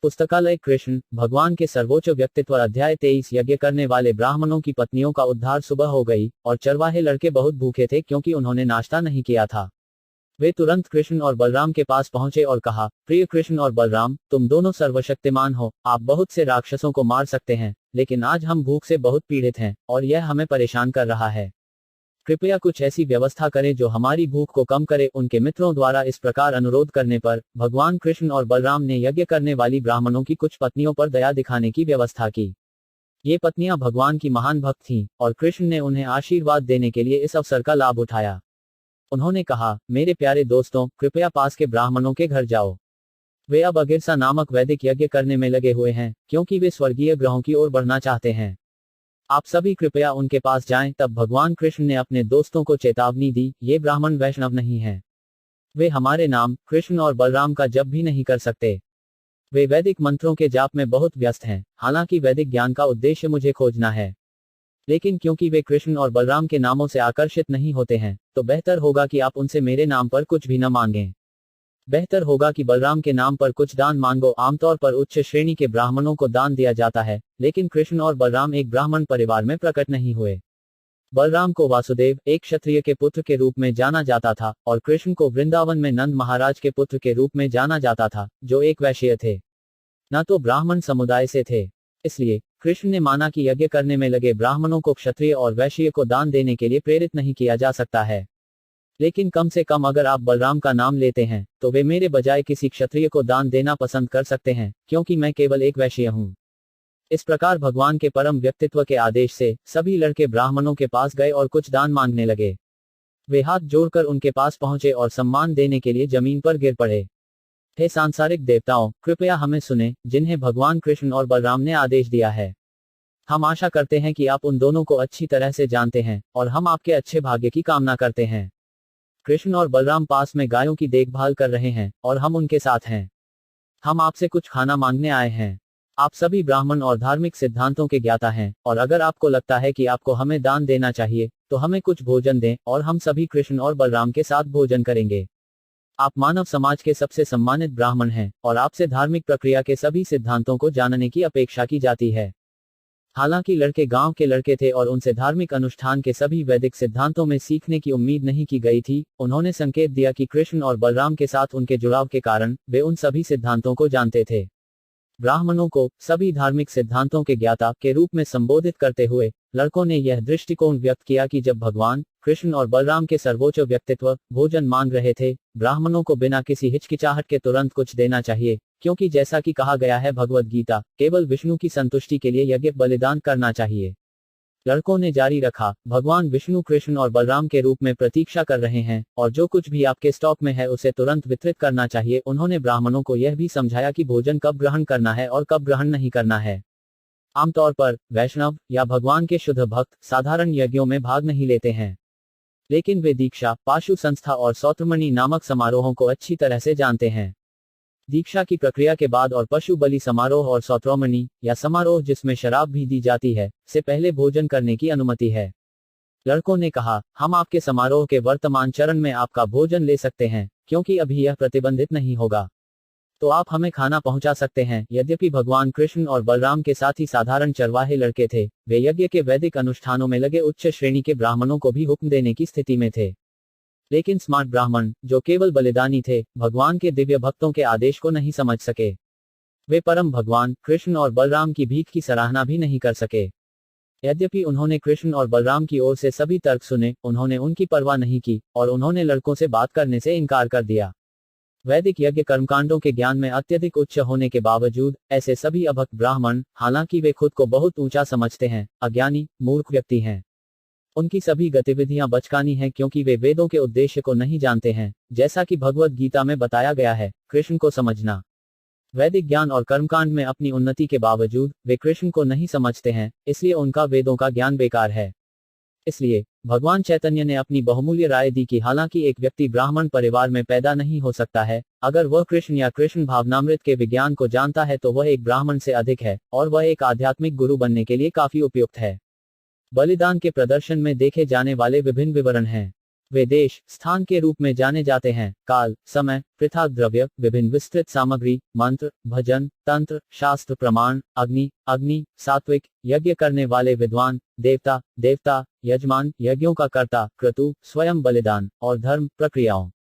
पुस्तकालय कृष्ण भगवान के सर्वोच्च व्यक्तित्व अध्याय 23 यज्ञ करने वाले ब्राह्मणों की पत्नियों का उद्धार। सुबह हो गई और चरवाहे लड़के बहुत भूखे थे क्योंकि उन्होंने नाश्ता नहीं किया था। वे तुरंत कृष्ण और बलराम के पास पहुंचे और कहा, प्रिय कृष्ण और बलराम, तुम दोनों सर्वशक्तिमान हो, आप बहुत से राक्षसों को मार सकते हैं, लेकिन आज हम भूख से बहुत पीड़ित हैं और यह हमें परेशान कर रहा है। कृपया कुछ ऐसी व्यवस्था करें जो हमारी भूख को कम करे। उनके मित्रों द्वारा इस प्रकार अनुरोध करने पर भगवान कृष्ण और बलराम ने यज्ञ करने वाली ब्राह्मणों की कुछ पत्नियों पर दया दिखाने की व्यवस्था की। ये पत्नियां भगवान की महान भक्त थीं और कृष्ण ने उन्हें आशीर्वाद देने के लिए इस अवसर का लाभ उठाया। उन्होंने कहा, मेरे प्यारे दोस्तों, कृपया पास के ब्राह्मणों के घर जाओ। वे अब अगिरसा नामक वैदिक यज्ञ करने में लगे हुए हैं क्योंकि वे स्वर्गीय ग्रहों की ओर बढ़ना चाहते हैं। आप सभी कृपया उनके पास जाएं। तब भगवान कृष्ण ने अपने दोस्तों को चेतावनी दी, ये ब्राह्मण वैष्णव नहीं हैं। वे हमारे नाम कृष्ण और बलराम का जप भी नहीं कर सकते। वे वैदिक मंत्रों के जाप में बहुत व्यस्त हैं। हालांकि वैदिक ज्ञान का उद्देश्य मुझे खोजना है, लेकिन क्योंकि वे कृष्ण और बलराम के नामों से आकर्षित नहीं होते हैं, तो बेहतर होगा कि आप उनसे मेरे नाम पर कुछ भी न मांगें। बेहतर होगा कि बलराम के नाम पर कुछ दान मांगो। आमतौर पर उच्च श्रेणी के ब्राह्मणों को दान दिया जाता है, लेकिन कृष्ण और बलराम एक ब्राह्मण परिवार में प्रकट नहीं हुए। बलराम को वासुदेव, एक क्षत्रिय के पुत्र के रूप में जाना जाता था, और कृष्ण को वृंदावन में नंद महाराज के पुत्र के रूप में जाना जाता था, जो एक वैश्य थे, न तो ब्राह्मण समुदाय से थे। इसलिए कृष्ण ने माना कि यज्ञ करने में लगे ब्राह्मणों को क्षत्रिय और वैश्य को दान देने के लिए प्रेरित नहीं किया जा सकता है। लेकिन कम से कम अगर आप बलराम का नाम लेते हैं तो वे मेरे बजाय किसी क्षत्रिय को दान देना पसंद कर सकते हैं, क्योंकि मैं केवल एक वैश्य हूं। इस प्रकार भगवान के परम व्यक्तित्व के आदेश से सभी लड़के ब्राह्मणों के पास गए और कुछ दान मांगने लगे। वे हाथ जोड़कर उनके पास पहुंचे और सम्मान देने के लिए जमीन पर गिर पड़े। हे सांसारिक देवताओं, कृपया हमें सुने, जिन्हें भगवान कृष्ण और बलराम ने आदेश दिया है। हम आशा करते हैं कि आप उन दोनों को अच्छी तरह से जानते हैं और हम आपके अच्छे भाग्य की कामना करते हैं। कृष्ण और बलराम पास में गायों की देखभाल कर रहे हैं और हम उनके साथ हैं। हम आपसे कुछ खाना मांगने आए हैं। आप सभी ब्राह्मण और धार्मिक सिद्धांतों के ज्ञाता हैं, और अगर आपको लगता है कि आपको हमें दान देना चाहिए तो हमें कुछ भोजन दें और हम सभी कृष्ण और बलराम के साथ भोजन करेंगे। आप मानव समाज के सबसे सम्मानित ब्राह्मण हैं और आपसे धार्मिक प्रक्रिया के सभी सिद्धांतों को जानने की अपेक्षा की जाती है। हालांकि लड़के गांव के लड़के थे और उनसे धार्मिक अनुष्ठान के सभी वैदिक सिद्धांतों में सीखने की उम्मीद नहीं की गई थी, उन्होंने संकेत दिया कि कृष्ण और बलराम के साथ उनके जुड़ाव के कारण वे उन सभी सिद्धांतों को जानते थे। ब्राह्मणों को सभी धार्मिक सिद्धांतों के ज्ञाता के रूप में संबोधित करते हुए लड़कों ने यह दृष्टिकोण व्यक्त किया कि जब भगवान कृष्ण और बलराम के सर्वोच्च व्यक्तित्व भोजन मांग रहे थे, ब्राह्मणों को बिना किसी हिचकिचाहट के तुरंत कुछ देना चाहिए, क्योंकि जैसा कि कहा गया है भगवद गीता, केवल विष्णु की संतुष्टि के लिए यज्ञ बलिदान करना चाहिए। लड़कों ने जारी रखा, भगवान विष्णु कृष्ण और बलराम के रूप में प्रतीक्षा कर रहे हैं और जो कुछ भी आपके स्टॉक में है उसे तुरंत वितरित करना चाहिए। उन्होंने ब्राह्मणों को यह भी समझाया कि भोजन कब ग्रहण करना है और कब ग्रहण नहीं करना है। आमतौर पर वैष्णव या भगवान के शुद्ध भक्त साधारण यज्ञों में भाग नहीं लेते हैं, लेकिन वे दीक्षा, पाशु संस्था और सौत्रमणि नामक समारोहों को अच्छी तरह से जानते हैं। दीक्षा की प्रक्रिया के बाद और पशु बलि समारोह और सौत्रमणि या समारोह जिसमें शराब भी दी जाती है से पहले भोजन करने की अनुमति है। लड़कों ने कहा, हम आपके समारोह के वर्तमान चरण में आपका भोजन ले सकते हैं, क्योंकि अभी यह प्रतिबंधित नहीं होगा, तो आप हमें खाना पहुंचा सकते हैं। यद्यपि भगवान कृष्ण और बलराम के साथ ही साधारण चरवाहे लड़के थे, वे यज्ञ के वैदिक अनुष्ठानों में लगे उच्च श्रेणी के ब्राह्मणों को भी हुक्म देने की स्थिति में थे। लेकिन स्मार्ट ब्राह्मण, जो केवल बलिदानी थे, भगवान के दिव्य भक्तों के आदेश को नहीं समझ सके। वे परम भगवान कृष्ण और बलराम की भीख की सराहना भी नहीं कर सके। यद्यपि उन्होंने कृष्ण और बलराम की ओर से सभी तर्क सुने, उन्होंने उनकी परवाह नहीं की और उन्होंने लड़कों से बात करने से इनकार कर दिया। वैदिक यज्ञ कर्मकांडों के ज्ञान में अत्यधिक उच्च होने के बावजूद ऐसे सभी अभक्त ब्राह्मण, हालांकि वे खुद को बहुत ऊंचा समझते हैं, अज्ञानी, मूर्ख व्यक्ति हैं। उनकी सभी गतिविधियां बचकानी हैं क्योंकि वे वेदों के उद्देश्य को नहीं जानते हैं। जैसा कि भगवद गीता में बताया गया है, कृष्ण को समझना। वैदिक ज्ञान और कर्मकांड में अपनी उन्नति के बावजूद वे कृष्ण को नहीं समझते हैं, इसलिए उनका वेदों का ज्ञान बेकार है। इसलिए भगवान चैतन्य ने अपनी बहुमूल्य राय दी कि हालांकि एक व्यक्ति ब्राह्मण परिवार में पैदा नहीं हो सकता है, अगर वह कृष्ण या कृष्ण भावनामृत के विज्ञान को जानता है तो वह एक ब्राह्मण से अधिक है और वह एक आध्यात्मिक गुरु बनने के लिए काफी उपयुक्त है। बलिदान के प्रदर्शन में देखे जाने वाले विभिन्न विवरण हैं। वे देश स्थान के रूप में जाने जाते हैं, काल, समय, पृथक द्रव्य, विभिन्न विस्तृत सामग्री, मंत्र, भजन, तंत्र, शास्त्र प्रमाण, अग्नि, सात्विक, यज्ञ करने वाले विद्वान, देवता, यजमान, यज्ञों का कर्ता, क्रतु, स्वयं बलिदान, और धर्म, प्रक्रियाओं।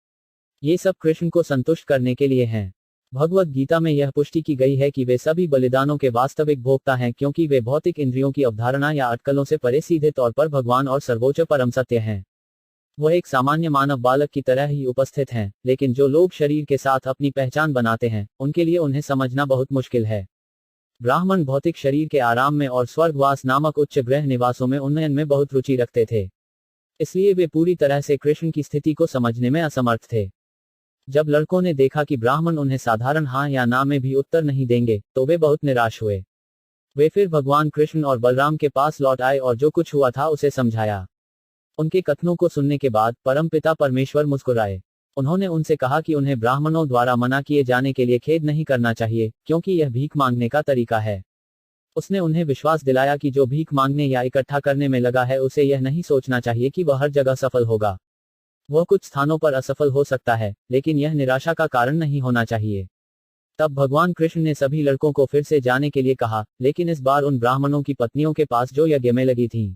ये सब कृष्ण को संतुष्ट करने के लिए हैं। भगवत गीता में यह पुष्टि की गई है कि वे सभी बलिदानों के वास्तविक भोक्ता हैं, क्योंकि वे भौतिक इंद्रियों की अवधारणा या अटकलों से परे सीधे तौर पर भगवान और सर्वोच्च परम सत्य हैं। वह एक सामान्य मानव बालक की तरह ही उपस्थित हैं, लेकिन जो लोग शरीर के साथ अपनी पहचान बनाते हैं, उनके लिए उन्हें समझना बहुत मुश्किल है। ब्राह्मण भौतिक शरीर के आराम में और स्वर्गवास नामक उच्च ग्रह निवासों में उन्नयन में बहुत रुचि रखते थे। इसलिए वे पूरी तरह से कृष्ण की स्थिति को समझने में असमर्थ थे। जब लड़कों ने देखा कि ब्राह्मण उन्हें साधारण हाँ या ना में भी उत्तर नहीं देंगे, तो वे बहुत निराश हुए। वे फिर भगवान कृष्ण और बलराम के पास लौट आए और जो कुछ हुआ था उसे समझाया। उनके कथनों को सुनने के बाद परमपिता परमेश्वर मुस्कुराए। उन्होंने उनसे कहा कि उन्हें ब्राह्मणों द्वारा मना किए जाने के लिए खेद नहीं करना चाहिए, क्योंकि यह भीख मांगने का तरीका है। उसने उन्हें विश्वास दिलाया कि जो भीख मांगने या इकट्ठा करने में लगा है, उसे यह नहीं सोचना चाहिए कि वह हर जगह सफल होगा। वह कुछ स्थानों पर असफल हो सकता है, लेकिन यह निराशा का कारण नहीं होना चाहिए। तब भगवान कृष्ण ने सभी लड़कों को फिर से जाने के लिए कहा, लेकिन इस बार उन ब्राह्मणों की पत्नियों के पास जो यज्ञ में लगी थीं।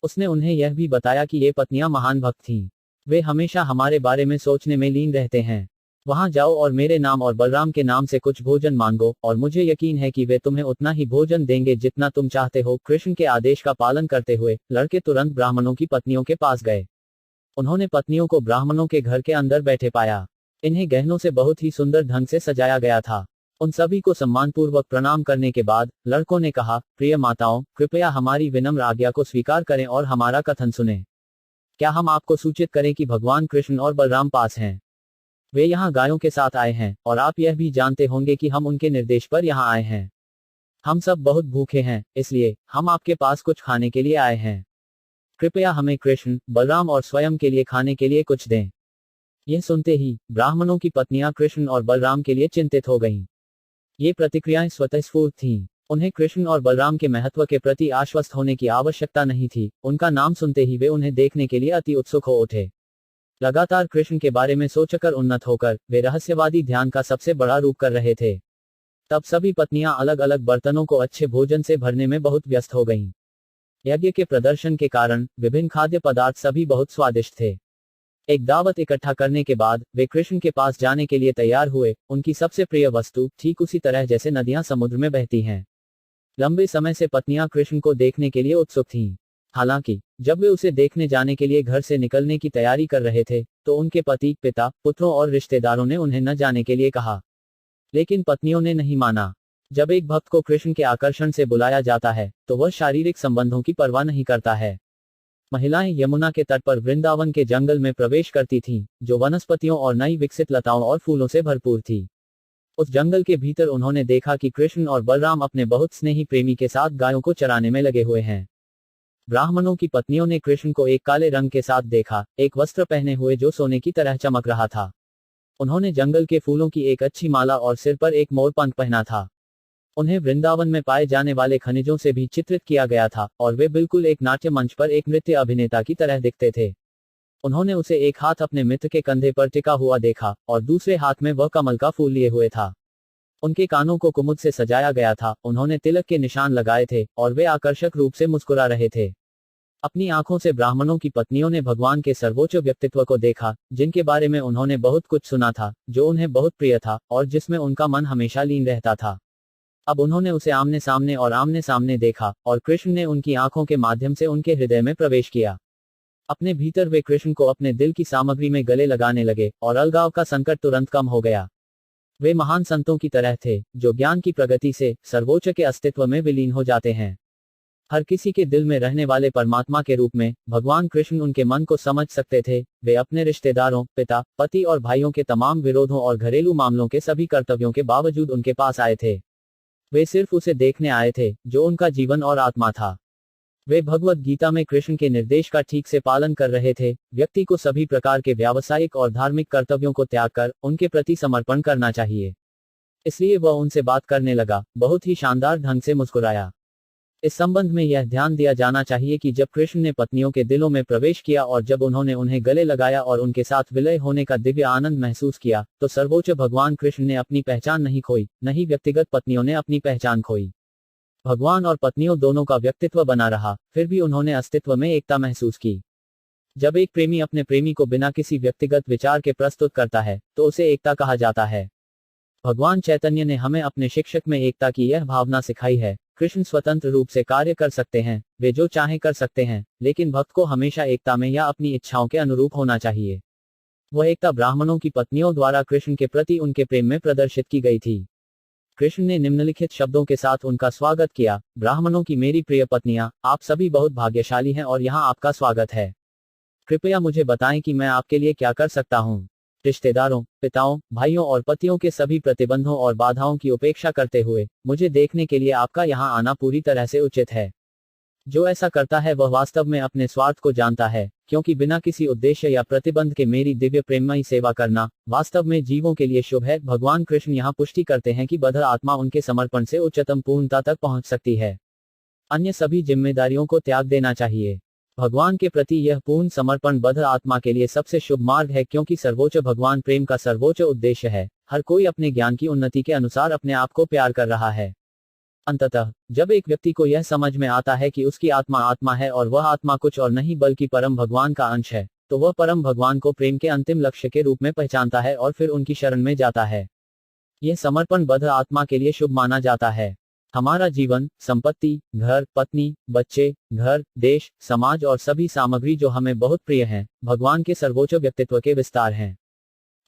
उसने उन्हें यह भी बताया कि ये पत्नियां महान भक्त थीं। वे हमेशा हमारे बारे में सोचने में लीन रहते हैं। वहां जाओ और मेरे नाम और बलराम के नाम से कुछ भोजन मांगो, और मुझे यकीन है कि वे तुम्हें उतना ही भोजन देंगे जितना तुम चाहते हो। कृष्ण के आदेश का पालन करते हुए लड़के तुरंत ब्राह्मणों की पत्नियों के पास गए। उन्होंने पत्नियों को ब्राह्मणों के घर के अंदर बैठे पाया। इन्हें गहनों से बहुत ही सुंदर ढंग से सजाया गया था। उन सभी को सम्मानपूर्वक प्रणाम करने के बाद लड़कों ने कहा, प्रिय माताओं, कृपया हमारी विनम्र आज्ञा को स्वीकार करें और हमारा कथन सुनें। क्या हम आपको सूचित करें कि भगवान कृष्ण और बलराम पास हैं? वे यहाँ गायों के साथ आए हैं, और आप यह भी जानते होंगे कि हम उनके निर्देश पर यहाँ आए हैं। हम सब बहुत भूखे हैं, इसलिए हम आपके पास कुछ खाने के लिए आए हैं। कृपया हमें कृष्ण, बलराम और स्वयं के लिए खाने के लिए कुछ दें। यह सुनते ही ब्राह्मणों की पत्नियां कृष्ण और बलराम के लिए चिंतित हो गईं। ये प्रतिक्रियाएं स्वतःस्फूर्त थीं। उन्हें कृष्ण और बलराम के महत्व के प्रति आश्वस्त होने की आवश्यकता नहीं थी। उनका नाम सुनते ही वे उन्हें देखने के लिए अति उत्सुक हो उठे। लगातार कृष्ण के बारे में सोचकर उन्नत होकर वे रहस्यवादी ध्यान का सबसे बड़ा रूप कर रहे थे। तब सभी पत्नियां अलग अलग बर्तनों को अच्छे भोजन से भरने में बहुत व्यस्त हो गईं। यज्ञ के प्रदर्शन के कारण विभिन्न खाद्य पदार्थ सभी बहुत स्वादिष्ट थे। एक दावत इकट्ठा करने के बाद वे कृष्ण के पास जाने के लिए तैयार हुए। उनकी सबसे प्रिय वस्तु ठीक उसी तरह जैसे नदियां समुद्र में बहती हैं। लंबे समय से पत्नियां कृष्ण को देखने के लिए उत्सुक थीं। हालांकि जब वे उसे देखने जाने के लिए घर से निकलने की तैयारी कर रहे थे, तो उनके पति, पिता, पुत्रों और रिश्तेदारों ने उन्हें न जाने के लिए कहा। लेकिन पत्नियों ने नहीं माना। जब एक भक्त को कृष्ण के आकर्षण से बुलाया जाता है, तो वह शारीरिक संबंधों की परवाह नहीं करता है। महिलाएं यमुना के तट पर वृंदावन के जंगल में प्रवेश करती थीं, जो वनस्पतियों और नई विकसित लताओं और फूलों से भरपूर थी। उस जंगल के भीतर उन्होंने देखा कि कृष्ण और बलराम अपने बहुत स्नेही प्रेमी के साथ गायों को चराने में लगे हुए हैं। ब्राह्मणों की पत्नियों ने कृष्ण को एक काले रंग के साथ देखा, एक वस्त्र पहने हुए जो सोने की तरह चमक रहा था। उन्होंने जंगल के फूलों की एक अच्छी माला और सिर पर एक मोरपंख पहना था। उन्हें वृंदावन में पाए जाने वाले खनिजों से भी चित्रित किया गया था, और वे बिल्कुल एक नाट्य मंच पर एक नृत्य अभिनेता की तरह दिखते थे। उन्होंने उसे एक हाथ अपने मित्र के कंधे पर टिका हुआ देखा, और दूसरे हाथ में वह कमल का फूल लिए हुए था। उनके कानों को कुमुद से सजाया गया था, उन्होंने तिलक के निशान लगाए थे, और वे आकर्षक रूप से मुस्कुरा रहे थे। अपनी आंखों से ब्राह्मणों की पत्नियों ने भगवान के सर्वोच्च व्यक्तित्व को देखा, जिनके बारे में उन्होंने बहुत कुछ सुना था, जो उन्हें बहुत प्रिय था, और जिसमें उनका मन हमेशा लीन रहता था। अब उन्होंने उसे आमने सामने देखा, और कृष्ण ने उनकी आंखों के माध्यम से उनके हृदय में प्रवेश किया। अपने भीतर वे कृष्ण को अपने दिल की सामग्री में गले लगाने लगे, और अलगाव का संकट तुरंत कम हो गया। वे महान संतों की तरह थे, जो ज्ञान की प्रगति से सर्वोच्च के अस्तित्व में विलीन हो जाते हैं। हर किसी के दिल में रहने वाले परमात्मा के रूप में भगवान कृष्ण उनके मन को समझ सकते थे। वे अपने रिश्तेदारों, पिता, पति और भाइयों के तमाम विरोधों और घरेलू मामलों के सभी कर्तव्यों के बावजूद उनके पास आए थे। वे सिर्फ उसे देखने आए थे, जो उनका जीवन और आत्मा था। वे भगवत गीता में कृष्ण के निर्देश का ठीक से पालन कर रहे थे। व्यक्ति को सभी प्रकार के व्यावसायिक और धार्मिक कर्तव्यों को त्याग कर उनके प्रति समर्पण करना चाहिए। इसलिए वह उनसे बात करने लगा, बहुत ही शानदार ढंग से मुस्कुराया। इस संबंध में यह ध्यान दिया जाना चाहिए कि जब कृष्ण ने पत्नियों के दिलों में प्रवेश किया और जब उन्होंने उन्हें गले लगाया और उनके साथ विलय होने का दिव्य आनंद महसूस किया, तो सर्वोच्च भगवान कृष्ण ने अपनी पहचान नहीं खोई, न ही व्यक्तिगत पत्नियों ने अपनी पहचान खोई। भगवान और पत्नियों दोनों का व्यक्तित्व बना रहा, फिर भी उन्होंने अस्तित्व में एकता महसूस की। जब एक प्रेमी अपने प्रेमी को बिना किसी व्यक्तिगत विचार के प्रस्तुत करता है, तो उसे एकता कहा जाता है। भगवान चैतन्य ने हमें अपने शिक्षक में एकता की यह भावना सिखाई है। कृष्ण स्वतंत्र रूप से कार्य कर सकते हैं, वे जो चाहें कर सकते हैं, लेकिन भक्त को हमेशा एकता में या अपनी इच्छाओं के अनुरूप होना चाहिए। वह एकता ब्राह्मणों की पत्नियों द्वारा कृष्ण के प्रति उनके प्रेम में प्रदर्शित की गई थी। कृष्ण ने निम्नलिखित शब्दों के साथ उनका स्वागत किया, ब्राह्मणों की मेरी प्रिय पत्नियां, आप सभी बहुत भाग्यशाली हैं और यहाँ आपका स्वागत है। कृपया मुझे बताएं कि मैं आपके लिए क्या कर सकता हूँ। रिश्तेदारों, पिताओं, भाइयों और पतियों के सभी प्रतिबंधों और बाधाओं की उपेक्षा करते हुए मुझे देखने के लिए आपका यहाँ आना पूरी तरह से उचित है। जो ऐसा करता है वह वास्तव में अपने स्वार्थ को जानता है, क्योंकि बिना किसी उद्देश्य या प्रतिबंध के मेरी दिव्य प्रेममयी सेवा करना वास्तव में जीवों के लिए शुभ है। भगवान कृष्ण यहाँ पुष्टि करते हैं कि बद्ध आत्मा उनके समर्पण से उच्चतम पूर्णता तक पहुंच सकती है। अन्य सभी जिम्मेदारियों को त्याग देना चाहिए। भगवान के प्रति यह पूर्ण समर्पण बद्ध आत्मा के लिए सबसे शुभ मार्ग है, क्योंकि सर्वोच्च भगवान प्रेम का सर्वोच्च उद्देश्य है। हर कोई अपने ज्ञान की उन्नति के अनुसार अपने आप को प्यार कर रहा है। अंततः जब एक व्यक्ति को यह समझ में आता है कि उसकी आत्मा आत्मा है और वह आत्मा कुछ और नहीं बल्कि परम भगवान का अंश है, तो वह परम भगवान को प्रेम के अंतिम लक्ष्य के रूप में पहचानता है और फिर उनकी शरण में जाता है। यह समर्पण बद्ध आत्मा के लिए शुभ माना जाता है। हमारा जीवन, संपत्ति, घर, पत्नी, बच्चे, घर, देश, समाज और सभी सामग्री जो हमें बहुत प्रिय हैं, भगवान के सर्वोच्च व्यक्तित्व के विस्तार हैं।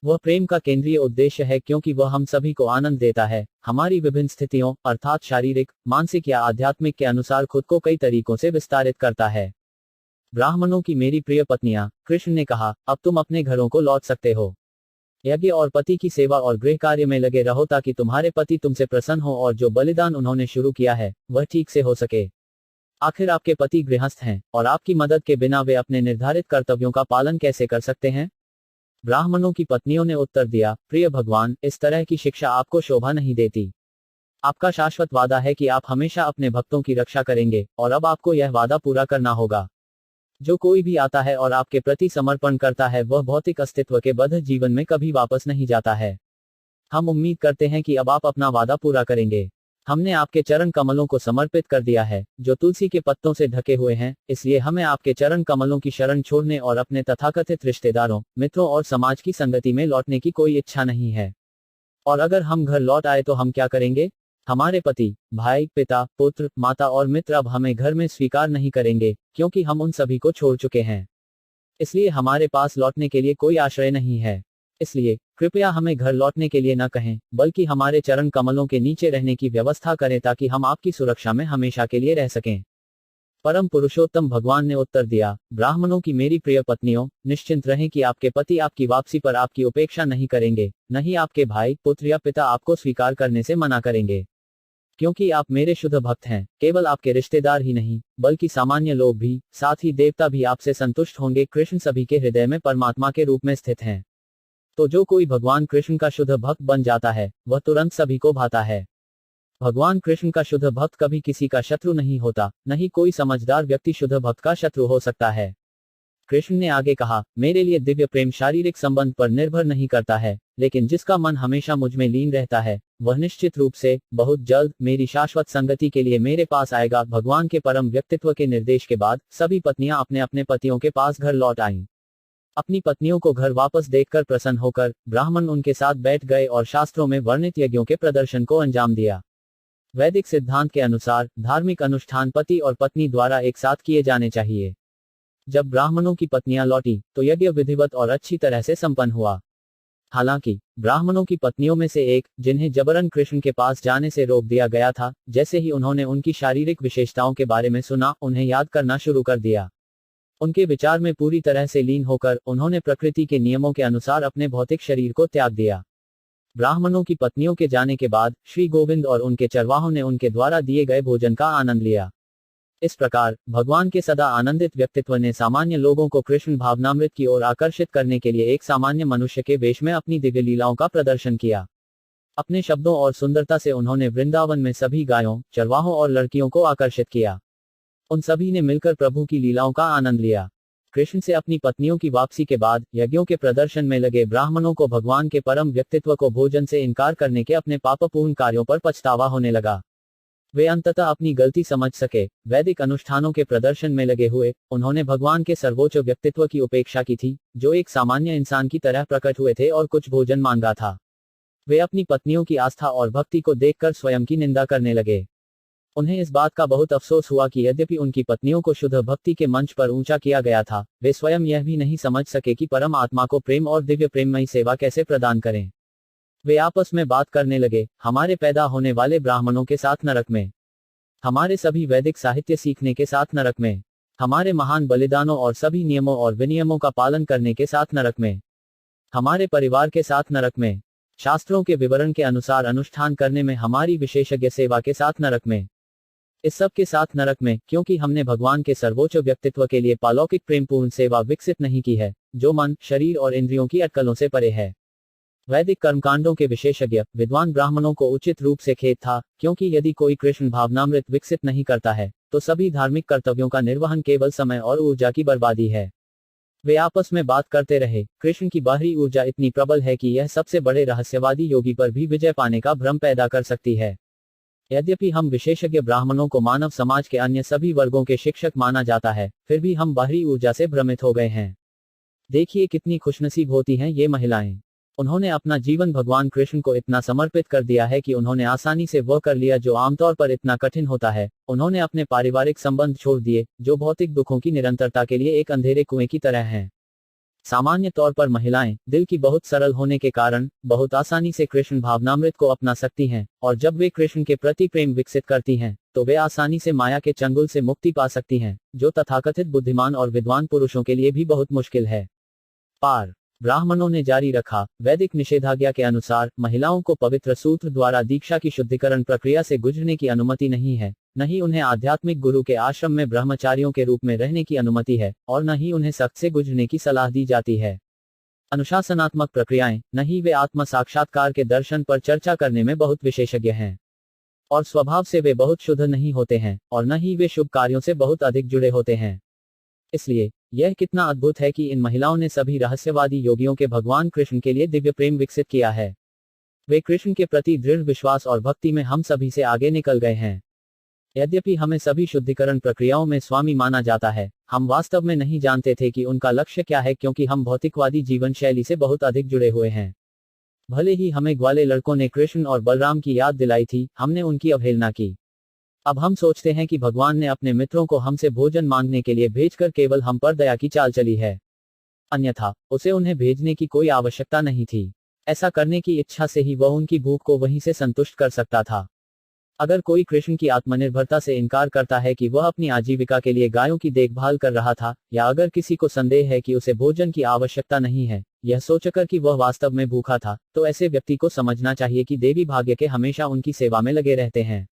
वह प्रेम का केंद्रीय उद्देश्य है, क्योंकि वह हम सभी को आनंद देता है, हमारी विभिन्न स्थितियों अर्थात शारीरिक, मानसिक या आध्यात्मिक के अनुसार खुद को कई तरीकों से विस्तारित करता है। ब्राह्मणों की मेरी प्रिय पत्नियां, कृष्ण ने कहा, अब तुम अपने घरों को लौट सकते हो। यज्ञ और पति की सेवा और गृह कार्य में लगे रहो ताकि तुम्हारे पति तुमसे प्रसन्न हो और जो बलिदान उन्होंने शुरू किया है वह ठीक से हो सके। आखिर आपके पति गृहस्थ हैं और आपकी मदद के बिना वे अपने निर्धारित कर्तव्यों का पालन कैसे कर सकते हैं? ब्राह्मणों की पत्नियों ने उत्तर दिया, प्रिय भगवान, इस तरह की शिक्षा आपको शोभा नहीं देती। आपका शाश्वत वादा है कि आप हमेशा अपने भक्तों की रक्षा करेंगे और अब आपको यह वादा पूरा करना होगा। जो कोई भी आता है और आपके प्रति समर्पण करता है वह भौतिक अस्तित्व के बद्ध जीवन में कभी वापस नहीं जाता है। हम उम्मीद करते हैं कि अब आप अपना वादा पूरा करेंगे। हमने आपके चरण कमलों को समर्पित कर दिया है, जो तुलसी के पत्तों से ढके हुए हैं, इसलिए हमें आपके चरण कमलों की शरण छोड़ने और अपने तथाकथित रिश्तेदारों, मित्रों और समाज की संगति में लौटने की कोई इच्छा नहीं है। और अगर हम घर लौट आए तो हम क्या करेंगे? हमारे पति, भाई, पिता, पुत्र, माता और मित्र अब हमें घर में स्वीकार नहीं करेंगे, क्योंकि हम उन सभी को छोड़ चुके हैं। इसलिए हमारे पास लौटने के लिए कोई आश्रय नहीं है। इसलिए कृपया हमें घर लौटने के लिए न कहें, बल्कि हमारे चरण कमलों के नीचे रहने की व्यवस्था करें ताकि हम आपकी सुरक्षा में हमेशा के लिए रह सकें। परम पुरुषोत्तम भगवान ने उत्तर दिया, ब्राह्मणों की मेरी प्रिय पत्नियों, निश्चिंत रहें कि आपके पति आपकी वापसी पर आपकी उपेक्षा नहीं करेंगे, न ही आपके भाई, पुत्र या पिता आपको स्वीकार करने से मना करेंगे। क्योंकि आप मेरे शुद्ध भक्त हैं, केवल आपके रिश्तेदार ही नहीं बल्कि सामान्य लोग भी, साथ ही देवता भी आपसे संतुष्ट होंगे। कृष्ण सभी के हृदय में परमात्मा के रूप में स्थित हैं। तो जो कोई भगवान कृष्ण का शुद्ध भक्त बन जाता है वह तुरंत सभी को भाता है। भगवान कृष्ण का शुद्ध भक्त कभी किसी का शत्रु नहीं होता, न ही कोई समझदार व्यक्ति शुद्ध भक्त का शत्रु हो सकता है। कृष्ण ने आगे कहा, मेरे लिए दिव्य प्रेम शारीरिक संबंध पर निर्भर नहीं करता है, लेकिन जिसका मन हमेशा मुझ में लीन रहता है वह निश्चित रूप से बहुत जल्द मेरी शाश्वत संगति के लिए मेरे पास आएगा। भगवान के परम व्यक्तित्व के निर्देश के बाद सभी पत्नियां अपने अपने पतियों के पास घर लौट आईं। अपनी पत्नियों को घर वापस देखकर प्रसन्न होकर ब्राह्मण उनके साथ बैठ गए और शास्त्रों में वर्णित यज्ञों के प्रदर्शन को अंजाम दिया। वैदिक सिद्धांत के अनुसार धार्मिक अनुष्ठान पति और पत्नी द्वारा एक साथ किए जाने चाहिए। जब ब्राह्मणों की पत्नियां लौटी तो यज्ञ विधिवत और अच्छी तरह से संपन्न हुआ। हालांकि ब्राह्मणों की पत्नियों में से एक, जिन्हें जबरन कृष्ण के पास जाने से रोक दिया गया था, जैसे ही उन्होंने उनकी शारीरिक विशेषताओं के बारे में सुना, उन्हें याद करना शुरू कर दिया। उनके विचार में पूरी तरह से लीन होकर उन्होंने प्रकृति के नियमों के अनुसार अपने भौतिक शरीर को त्याग दिया। ब्राह्मणों की पत्नियों के जाने के बाद श्री गोविंद और उनके चरवाहों ने उनके द्वारा दिए गए भोजन का आनंद लिया। इस प्रकार भगवान के सदा आनंदित व्यक्तित्व ने सामान्य लोगों को कृष्ण भावनामृत की ओर आकर्षित करने के लिए एक सामान्य मनुष्य के वेश में अपनी दिव्य लीलाओं का प्रदर्शन किया। अपने शब्दों और सुंदरता से उन्होंने वृंदावन में सभी गायों, चरवाहों और लड़कियों को आकर्षित किया। उन सभी ने मिलकर प्रभु की लीलाओं का आनंद लिया। कृष्ण से अपनी पत्नियों की वापसी के बाद यज्ञों के प्रदर्शन में लगे ब्राह्मणों को भगवान के परम व्यक्तित्व को भोजन से इनकार करने के अपने पापपूर्ण कार्यों पर पछतावा होने लगा। वे अंततः अपनी गलती समझ सके, वैदिक अनुष्ठानों के प्रदर्शन में लगे हुए उन्होंने भगवान के सर्वोच्च व्यक्तित्व की उपेक्षा की थी, जो एक सामान्य इंसान की तरह प्रकट हुए थे और कुछ भोजन मांगा था। वे अपनी पत्नियों की आस्था और भक्ति को देखकर स्वयं की निंदा करने लगे। उन्हें इस बात का बहुत अफसोस हुआ कि यद्यपि उनकी पत्नियों को शुद्ध भक्ति के मंच पर ऊंचा किया गया था, वे स्वयं यह भी नहीं समझ सके कि परम आत्मा को प्रेम और दिव्य प्रेममयी सेवा कैसे प्रदान करें। वे आपस में बात करने लगे, हमारे पैदा होने वाले ब्राह्मणों के साथ नरक में, हमारे सभी वैदिक साहित्य सीखने के साथ नरक में, हमारे महान बलिदानों और सभी नियमों और विनियमों का पालन करने के साथ नरक में, हमारे परिवार के साथ नरक में, शास्त्रों के विवरण के अनुसार अनुष्ठान करने में हमारी विशेषज्ञ सेवा के साथ नरक में, इस सब के साथ नरक में, क्योंकि हमने भगवान के सर्वोच्च व्यक्तित्व के लिए पालौकिक प्रेमपूर्ण सेवा विकसित नहीं की है, जो मन, शरीर और इंद्रियों की अटकलों से परे है। वैदिक कर्मकांडों के विशेषज्ञ विद्वान ब्राह्मणों को उचित रूप से खेद था, क्योंकि यदि कोई कृष्ण भावनामृत विकसित नहीं करता है, तो सभी धार्मिक कर्तव्यों का निर्वहन केवल समय और ऊर्जा की बर्बादी है। वे आपस में बात करते रहे, कृष्ण की बाहरी ऊर्जा इतनी प्रबल है कि यह सबसे बड़े रहस्यवादी योगी पर भी विजय पाने का भ्रम पैदा कर सकती है। यद्यपि हम विशेषज्ञ ब्राह्मणों को मानव समाज के अन्य सभी वर्गों के शिक्षक माना जाता है, फिर भी हम बाहरी ऊर्जा से भ्रमित हो गए हैं। देखिए कितनी खुशनसीब होती हैं ये महिलाएं। उन्होंने अपना जीवन भगवान कृष्ण को इतना समर्पित कर दिया है कि उन्होंने आसानी से वह कर लिया जो आमतौर पर इतना कठिन होता है। उन्होंने अपने पारिवारिक संबंध छोड़ दिए, जो भौतिक दुखों की निरंतरता के लिए एक अंधेरे कुएं की तरह हैं। सामान्य तौर पर महिलाएं, दिल की बहुत सरल होने के कारण, बहुत आसानी से कृष्ण भावनामृत को अपना सकती हैं, और जब वे कृष्ण के प्रति प्रेम विकसित करती हैं, तो वे आसानी से माया के चंगुल से मुक्ति पा सकती हैं, जो तथाकथित बुद्धिमान और विद्वान पुरुषों के लिए भी बहुत मुश्किल है। पार ब्राह्मणों ने जारी रखा, वैदिक निषेधाज्ञा के अनुसार महिलाओं को पवित्र सूत्र द्वारा दीक्षा की शुद्धिकरण प्रक्रिया से गुजरने की अनुमति नहीं है, न ही उन्हें आध्यात्मिक गुरु के आश्रम में ब्रह्मचारियों के रूप में रहने की अनुमति है, और न ही उन्हें सख्त से गुजरने की सलाह दी जाती है। अनुशासनात्मक प्रक्रियाएं, न ही वे आत्म साक्षात्कार के दर्शन पर चर्चा करने में बहुत विशेषज्ञ हैं, और स्वभाव से वे बहुत शुद्ध नहीं होते हैं, और न ही वे शुभ कार्यों से बहुत अधिक जुड़े होते हैं। इसलिए यह कितना अद्भुत है कि इन महिलाओं ने सभी रहस्यवादी योगियों के भगवान कृष्ण के लिए दिव्य प्रेम विकसित किया है। वे कृष्ण के प्रति दृढ़ विश्वास और भक्ति में हम सभी से आगे निकल गए हैं। यद्यपि हमें सभी शुद्धिकरण प्रक्रियाओं में स्वामी माना जाता है, हम वास्तव में नहीं जानते थे कि उनका लक्ष्य क्या है, क्योंकि हम भौतिकवादी जीवन शैली से बहुत अधिक जुड़े हुए हैं। भले ही हमें ग्वाले लड़कों ने कृष्ण और बलराम की याद दिलाई थी, हमने उनकी अवहेलना की। अब हम सोचते हैं कि भगवान ने अपने मित्रों को हमसे भोजन मांगने के लिए भेजकर केवल हम पर दया की चाल चली है, अन्यथा उसे उन्हें भेजने की कोई आवश्यकता नहीं थी। ऐसा करने की इच्छा से ही वह उनकी भूख को वहीं से संतुष्ट कर सकता था। अगर कोई कृष्ण की आत्मनिर्भरता से इनकार करता है कि वह अपनी आजीविका के लिए गायों की देखभाल कर रहा था, या अगर किसी को संदेह है कि उसे भोजन की आवश्यकता नहीं है, यह सोचकर कि वह वास्तव में भूखा था, तो ऐसे व्यक्ति को समझना चाहिए कि देवी भाग्य के हमेशा उनकी सेवा में लगे रहते हैं।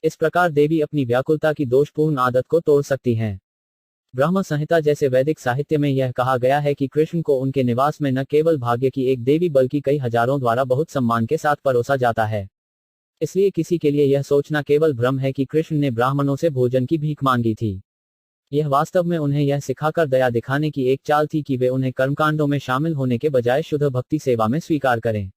इस प्रकार देवी अपनी व्याकुलता की दोषपूर्ण आदत को तोड़ सकती हैं। ब्रह्म संहिता जैसे वैदिक साहित्य में यह कहा गया है कि कृष्ण को उनके निवास में न केवल भाग्य की एक देवी बल्कि कई हजारों द्वारा बहुत सम्मान के साथ परोसा जाता है। इसलिए किसी के लिए यह सोचना केवल भ्रम है कि कृष्ण ने ब्राह्मणों से भोजन की भीख मांगी थी। यह वास्तव में उन्हें यह सिखाकर दया दिखाने की एक चाल थी कि वे उन्हें कर्मकांडों में शामिल होने के बजाय शुद्ध भक्ति सेवा में स्वीकार करें।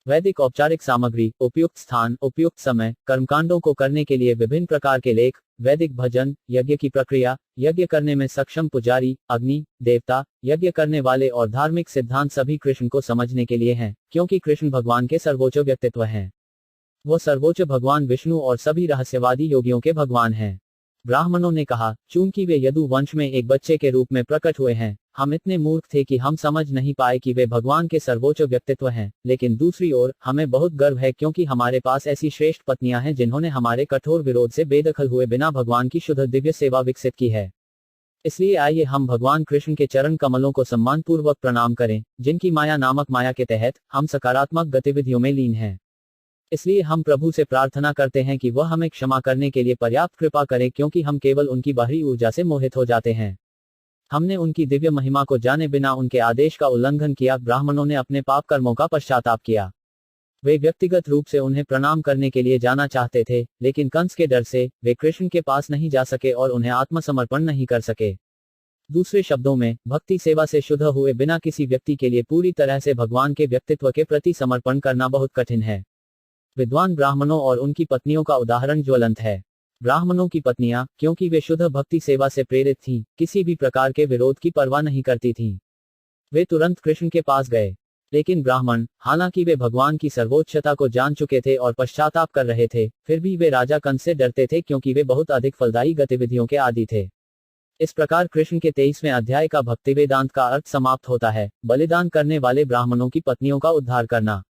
वैदिक औपचारिक सामग्री, उपयुक्त स्थान, उपयुक्त समय, कर्मकांडों को करने के लिए विभिन्न प्रकार के लेख, वैदिक भजन, यज्ञ की प्रक्रिया, यज्ञ करने में सक्षम पुजारी, अग्नि, देवता, यज्ञ करने वाले और धार्मिक सिद्धांत सभी कृष्ण को समझने के लिए हैं, क्योंकि कृष्ण भगवान के सर्वोच्च व्यक्तित्व हैं। वो सर्वोच्च भगवान विष्णु और सभी रहस्यवादी योगियों के भगवान हैं। ब्राह्मणों ने कहा, चूंकि वे यदु वंश में एक बच्चे के रूप में प्रकट हुए हैं, हम इतने मूर्ख थे कि हम समझ नहीं पाए कि वे भगवान के सर्वोच्च व्यक्तित्व हैं। लेकिन दूसरी ओर हमें बहुत गर्व है, क्योंकि हमारे पास ऐसी श्रेष्ठ पत्नियां हैं जिन्होंने हमारे कठोर विरोध से बेदखल हुए बिना भगवान की शुद्ध दिव्य सेवा विकसित की है। इसलिए आइए हम भगवान कृष्ण के चरण कमलों को सम्मानपूर्वक प्रणाम करें, जिनकी माया नामक माया के तहत हम सकारात्मक गतिविधियों में लीन हैं। इसलिए हम प्रभु से प्रार्थना करते हैं कि वह हमें क्षमा करने के लिए पर्याप्त कृपा करें, क्योंकि हम केवल उनकी बाहरी ऊर्जा से मोहित हो जाते हैं। हमने उनकी दिव्य महिमा को जाने बिना उनके आदेश का उल्लंघन किया। ब्राह्मणों ने अपने पाप कर्मों का पश्चाताप किया। वे व्यक्तिगत रूप से उन्हें प्रणाम करने के लिए जाना चाहते थे, लेकिन कंस के डर से वे कृष्ण के पास नहीं जा सके और उन्हें आत्मसमर्पण नहीं कर सके। दूसरे शब्दों में, भक्ति सेवा से शुद्ध हुए बिना किसी व्यक्ति के लिए पूरी तरह से भगवान के व्यक्तित्व के प्रति समर्पण करना बहुत कठिन है। विद्वान ब्राह्मणों और उनकी पत्नियों का उदाहरण ज्वलंत है। ब्राह्मणों की पत्नियां, क्योंकि वे शुद्ध भक्ति सेवा से प्रेरित थीं, किसी भी प्रकार के विरोध की परवाह नहीं करती थीं। वे तुरंत कृष्ण के पास गए। लेकिन ब्राह्मण, हालांकि वे भगवान की सर्वोच्चता को जान चुके थे और पश्चाताप कर रहे थे, फिर भी वे राजा कंस से डरते थे क्योंकि वे बहुत अधिक फलदायी गतिविधियों के आदी थे। इस प्रकार कृष्ण के 23वें अध्याय का भक्ति वेदांत का अर्थ समाप्त होता है, बलिदान करने वाले ब्राह्मणों की पत्नियों का उद्धार करना।